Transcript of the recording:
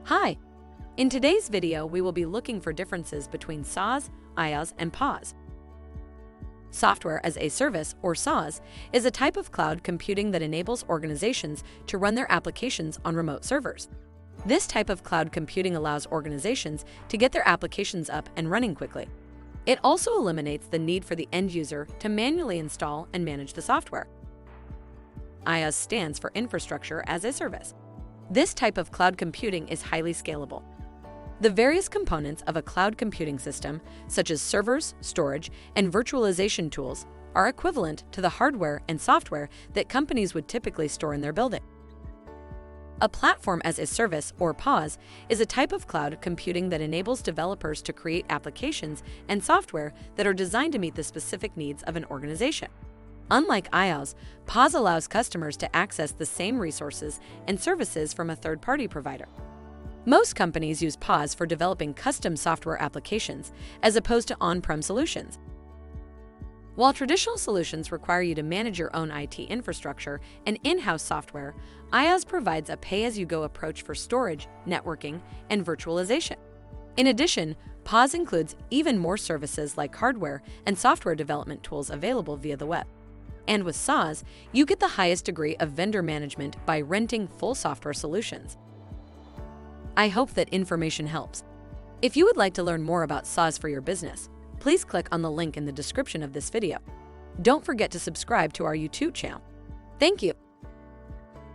Hi! In today's video, we will be looking for differences between SaaS, IaaS, and PaS. Software as a Service, or SaaS, is a type of cloud computing that enables organizations to run their applications on remote servers. This type of cloud computing allows organizations to get their applications up and running quickly. It also eliminates the need for the end user to manually install and manage the software. IaaS stands for Infrastructure as a Service. This type of cloud computing is highly scalable. The various components of a cloud computing system, such as servers, storage, and virtualization tools, are equivalent to the hardware and software that companies would typically store in their building. A platform as a service, or PaaS, is a type of cloud computing that enables developers to create applications and software that are designed to meet the specific needs of an organization. Unlike IaaS, PaaS allows customers to access the same resources and services from a third-party provider. Most companies use PaaS for developing custom software applications, as opposed to on-prem solutions. While traditional solutions require you to manage your own IT infrastructure and in-house software, IaaS provides a pay-as-you-go approach for storage, networking, and virtualization. In addition, PaaS includes even more services like hardware and software development tools available via the web. And with SaaS, you get the highest degree of vendor management by renting full software solutions. I hope that information helps. If you would like to learn more about SaaS for your business, please click on the link in the description of this video. Don't forget to subscribe to our YouTube channel. Thank you.